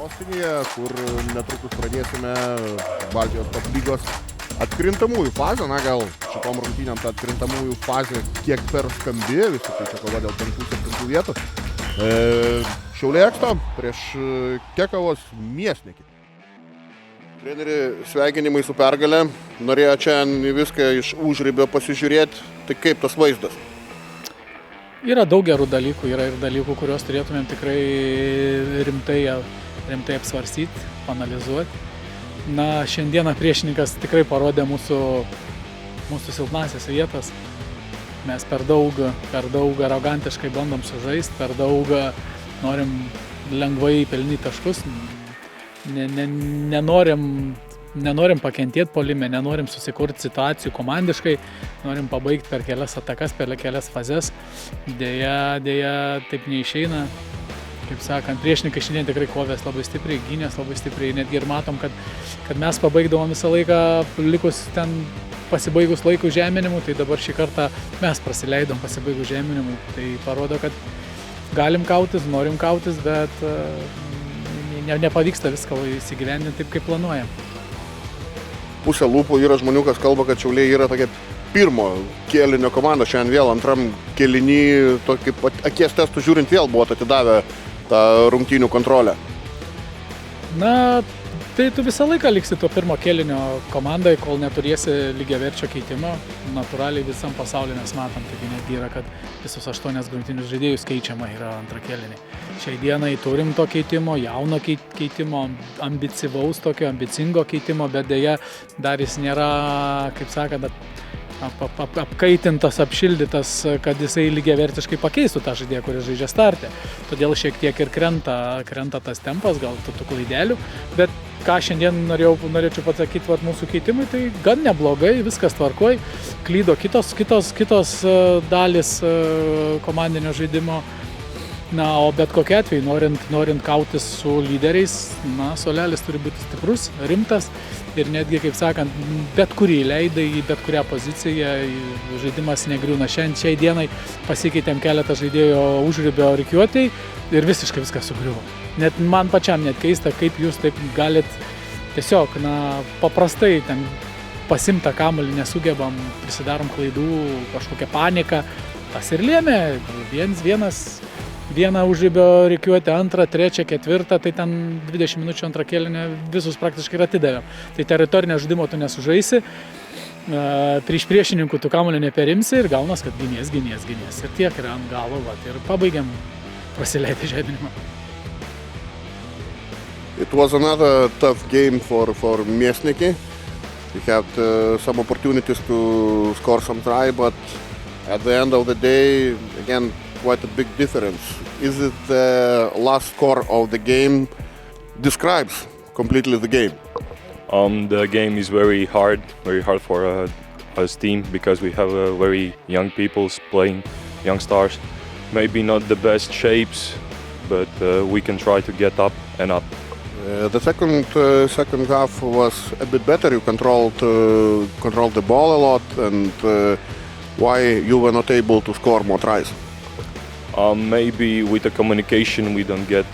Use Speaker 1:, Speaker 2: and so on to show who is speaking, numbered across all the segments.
Speaker 1: sostinėje, kur netrukus pradėsime Baltijos top lygos atkrintamųjų fazę. Na, gal šitom rungtynėm ta atkrintamųjų fazė kiek per skambi, vis tik tai čia kova dėl 5-7 vietų. Šiauliai Eksto prieš Kekavos Miesnekį. Treneri, sveikinimai su pergale. Norėjo čia viską iš užribio pasižiūrėti. Tai kaip tas vaizdas?
Speaker 2: Yra daug gerų dalykų, yra ir dalykų, kuriuos turėtumėm tikrai rimtai apsvarstyti, panalizuoti. Na, šiandieną priešininkas tikrai parodė mūsų silpnąsias vietas. Mes per daug arogantiškai bandom sužaisti, per daug norim lengvai pelnyti taškus. Nenorim pakentėti puolime, nenorim susikurti situacijų komandiškai, norim pabaigti per kelias atakas, per kelias fazes. Deja, taip neišeina. Kaip sakant, priešininkai šiandien tikrai kovės labai stipriai, gynės labai stipriai. Netgi ir matom, kad mes pabaigdavom visą laiką, likus ten pasibaigus laikų žeminimu, tai dabar šį kartą mes prasileidom pasibaigus žeminimu. Tai parodo, kad galim kautis, norim kautis, bet nepavyksta viską įsigyvendinti taip, kaip planuojam.
Speaker 1: Pusė lūpų yra žmonių, kas kalba, kad Šiauliai yra tokia pirmo kėlinio komanda. Šiandien vėl antram kėlinį, tokį akies testų žiūrint, vėl buvo atidavę tą rungtynių kontrolę.
Speaker 2: Na, tai tu visą laiką liksi to pirmo kėlinio komandai, kol neturėsi lygiaverčio keitimo. Natūraliai visam pasaulyje mes matom, taigi netgi yra, kad visus 8 grumtinius žaidėjus keičiama yra antrą kėlinį. Šiai dienai turim to keitimo, jauno keitimo, ambicyvaus tokio, ambicingo keitimo, bet deja dar jis nėra, kaip sakant, apkaitintas, apšildytas, kad jisai lygiavertiškai pakeistų tą žaidėją, kuris žaidžia starte. Todėl šiek tiek ir krenta tas tempas, gal tų klaidelių, bet ką šiandien norėčiau pasakyti mūsų keitimui, tai gan neblogai, viskas tvarkoj, klydo kitos dalis komandinio žaidimo. Na, o bet kokiu atveju, norint kautis su lyderiais, na, suolelis turi būti stiprus, rimtas ir netgi, kaip sakant, bet kurį leidai į bet kurią poziciją, žaidimas negriūna. Šiai dienai pasikeitėm keletą žaidėjo užribio rikiuotei ir visiškai viskas sugriuvo. Net man pačiam net keista, kaip jūs taip galit tiesiog, na, paprastai ten pasimtą kamuolį nesugebam, prisidarom klaidų, kažkokią paniką. Tas ir lėmė, vieną užribio rikiuotę, antrą, trečią, ketvirtą, tai ten 20 minučių antrą kėlinį visus praktiškai ir atidavėm. Tai teritorinio žaidimo tu nesužaisi, prieš priešininkų tu kamuolį neperimsi ir gaunas, kad gynės. Ir tiek yra ant galo, ir pabaigiam prasileidę žaidimą.
Speaker 1: It was another tough game for Miesnekį. We had some opportunities to score some try, but at the end of the day, again, quite a big difference. Is it the last score of the game describes completely the game?
Speaker 3: The game is very hard for us team because we have very young people playing, young stars. Maybe not the best shapes, but we can try to get up and up.
Speaker 1: The second half was a bit better. You controlled the ball a lot, and why you were not able to score more tries?
Speaker 3: Maybe with the communication we don't get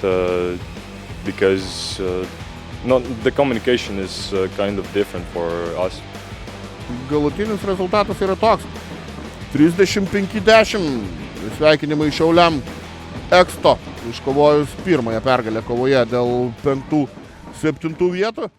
Speaker 3: because the communication is kind of different for us.
Speaker 1: Galutinis rezultatas yra toks. 35-10. Sveikinimai Šiauliam Eksto iškovojus pirmąją pergalę kovoje dėl 5-7 vietų.